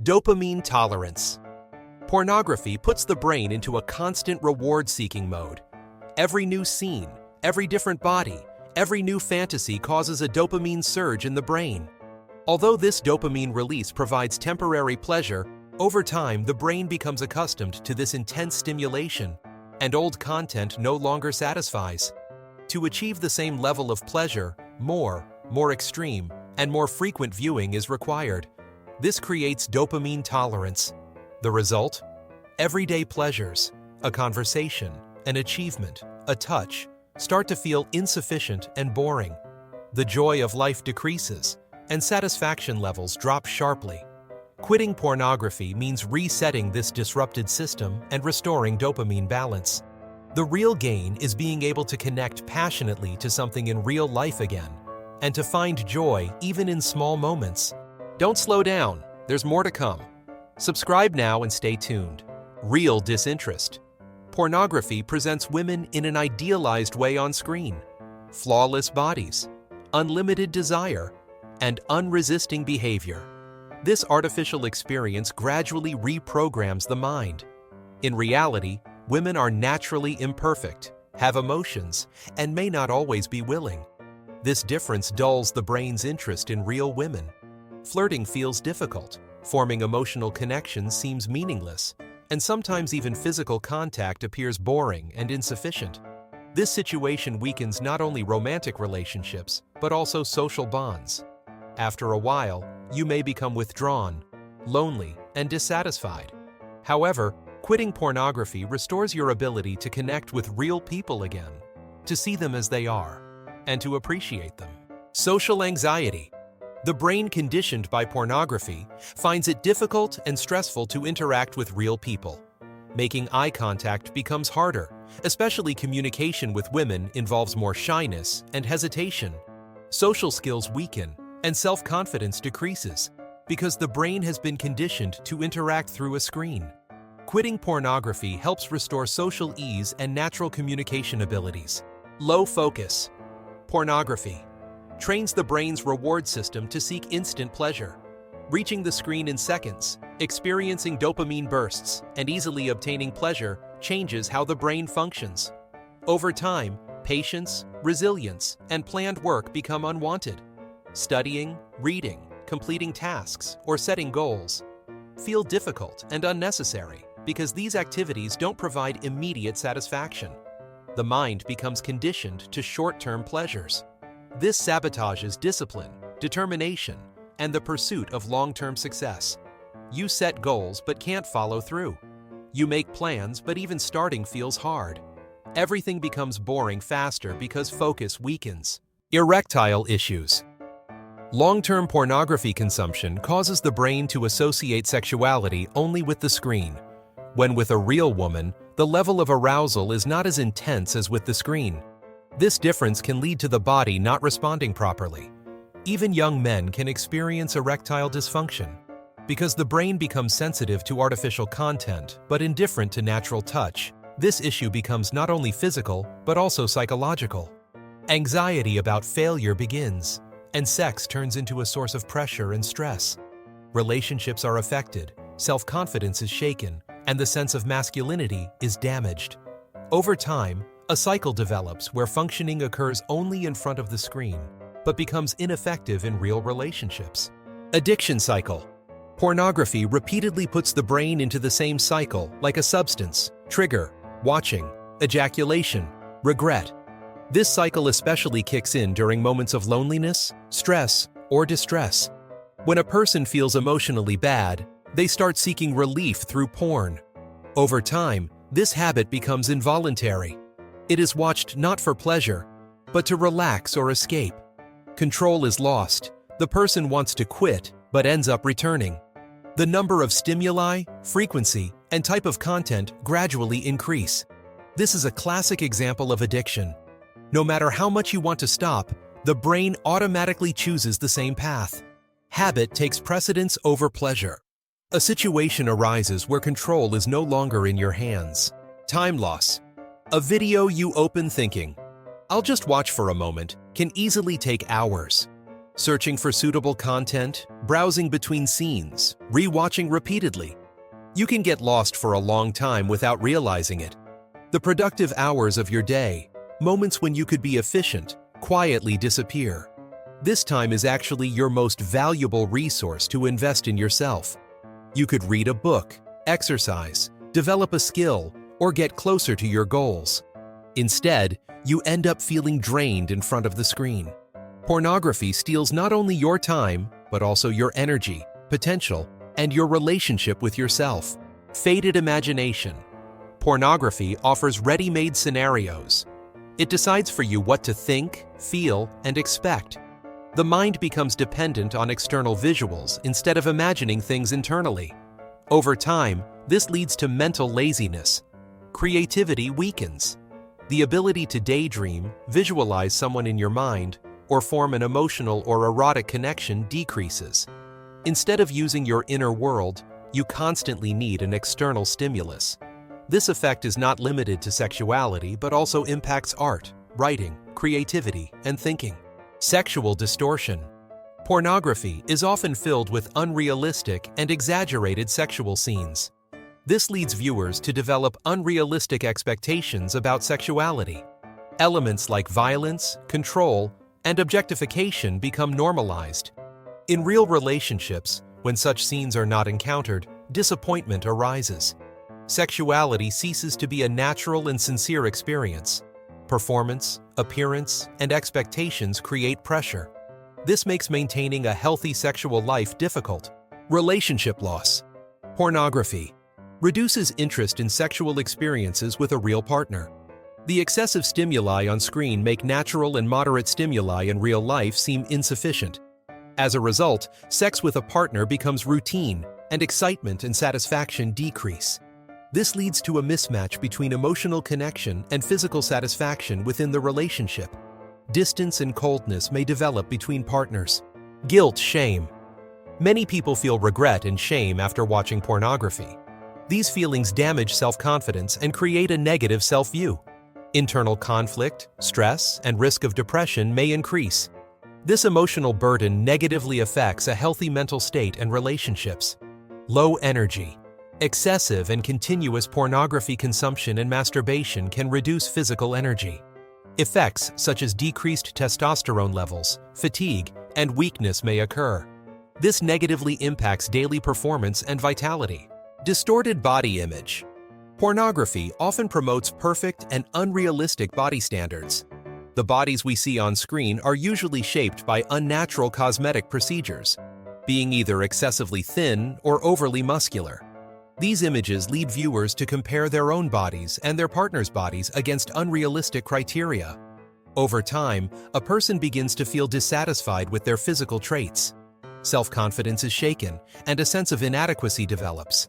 Dopamine tolerance. Pornography puts the brain into a constant reward-seeking mode. Every new scene, every different body, every new fantasy causes a dopamine surge in the brain. Although this dopamine release provides temporary pleasure, over time the brain becomes accustomed to this intense stimulation, and old content no longer satisfies. To achieve the same level of pleasure, more extreme, and more frequent viewing is required. This creates dopamine tolerance. The result? Everyday pleasures, a conversation, an achievement, a touch, start to feel insufficient and boring. The joy of life decreases, and satisfaction levels drop sharply. Quitting pornography means resetting this disrupted system and restoring dopamine balance. The real gain is being able to connect passionately to something in real life again, and to find joy even in small moments. Don't slow down, there's more to come. Subscribe now and stay tuned. Real disinterest. Pornography presents women in an idealized way on screen. Flawless bodies, unlimited desire, and unresisting behavior. This artificial experience gradually reprograms the mind. In reality, women are naturally imperfect, have emotions, and may not always be willing. This difference dulls the brain's interest in real women. Flirting feels difficult, forming emotional connections seems meaningless, and sometimes even physical contact appears boring and insufficient. This situation weakens not only romantic relationships, but also social bonds. After a while, you may become withdrawn, lonely, and dissatisfied. However, quitting pornography restores your ability to connect with real people again, to see them as they are, and to appreciate them. Social anxiety. The brain conditioned by pornography finds it difficult and stressful to interact with real people. Making eye contact becomes harder, especially communication with women involves more shyness and hesitation. Social skills weaken, and self-confidence decreases, because the brain has been conditioned to interact through a screen. Quitting pornography helps restore social ease and natural communication abilities. Low focus. Pornography trains the brain's reward system to seek instant pleasure. Reaching the screen in seconds, experiencing dopamine bursts, and easily obtaining pleasure changes how the brain functions. Over time, patience, resilience, and planned work become unwanted. Studying, reading, completing tasks, or setting goals feel difficult and unnecessary because these activities don't provide immediate satisfaction. The mind becomes conditioned to short-term pleasures. This sabotages discipline, determination, and the pursuit of long-term success. You set goals but can't follow through. You make plans but even starting feels hard. Everything becomes boring faster because focus weakens. Erectile issues. Long-term pornography consumption causes the brain to associate sexuality only with the screen. When with a real woman, the level of arousal is not as intense as with the screen. This difference can lead to the body not responding properly. Even young men can experience erectile dysfunction because the brain becomes sensitive to artificial content but indifferent to natural touch. This issue becomes not only physical but also psychological. Anxiety about failure begins, and sex turns into a source of pressure and stress. Relationships are affected, self-confidence is shaken, and the sense of masculinity is damaged. Over time, a cycle develops where functioning occurs only in front of the screen, but becomes ineffective in real relationships. Addiction cycle. Pornography repeatedly puts the brain into the same cycle, like a substance, trigger, watching, ejaculation, regret. This cycle especially kicks in during moments of loneliness, stress, or distress. When a person feels emotionally bad, they start seeking relief through porn. Over time, this habit becomes involuntary. It is watched not for pleasure, but to relax or escape. Control is lost. The person wants to quit, but ends up returning. The number of stimuli, frequency, and type of content gradually increase. This is a classic example of addiction. No matter how much you want to stop, the brain automatically chooses the same path. Habit takes precedence over pleasure. A situation arises where control is no longer in your hands. Time loss. A video you open thinking, "I'll just watch for a moment," can easily take hours. searching for suitable content, browsing between scenes, rewatching repeatedly. You can get lost for a long time without realizing it. The productive hours of your day, moments when you could be efficient, quietly disappear. This time is actually your most valuable resource to invest in yourself. You could read a book, exercise, develop a skill, or get closer to your goals. Instead, you end up feeling drained in front of the screen. Pornography steals not only your time, but also your energy, potential, and your relationship with yourself. Faded imagination. Pornography offers ready-made scenarios. It decides for you what to think, feel, and expect. The mind becomes dependent on external visuals instead of imagining things internally. Over time, this leads to mental laziness. Creativity weakens. The ability to daydream, visualize someone in your mind, or form an emotional or erotic connection decreases. Instead of using your inner world, you constantly need an external stimulus. This effect is not limited to sexuality but also impacts art, writing, creativity, and thinking. Sexual distortion. Pornography is often filled with unrealistic and exaggerated sexual scenes. This leads viewers to develop unrealistic expectations about sexuality. Elements like violence, control, and objectification become normalized. In real relationships, when such scenes are not encountered, disappointment arises. Sexuality ceases to be a natural and sincere experience. Performance, appearance, and expectations create pressure. This makes maintaining a healthy sexual life difficult. Relationship loss. Pornography reduces interest in sexual experiences with a real partner. The excessive stimuli on screen make natural and moderate stimuli in real life seem insufficient. As a result, sex with a partner becomes routine, and excitement and satisfaction decrease. This leads to a mismatch between emotional connection and physical satisfaction within the relationship. Distance and coldness may develop between partners. Guilt, shame. Many people feel regret and shame after watching pornography. These feelings damage self-confidence and create a negative self-view. Internal conflict, stress, and risk of depression may increase. This emotional burden negatively affects a healthy mental state and relationships. Low energy. Excessive and continuous pornography consumption and masturbation can reduce physical energy. Effects such as decreased testosterone levels, fatigue, and weakness may occur. This negatively impacts daily performance and vitality. Distorted body image. Pornography often promotes perfect and unrealistic body standards. The bodies we see on screen are usually shaped by unnatural cosmetic procedures, being either excessively thin or overly muscular. These images lead viewers to compare their own bodies and their partner's bodies against unrealistic criteria. Over time, a person begins to feel dissatisfied with their physical traits. Self-confidence is shaken, and a sense of inadequacy develops.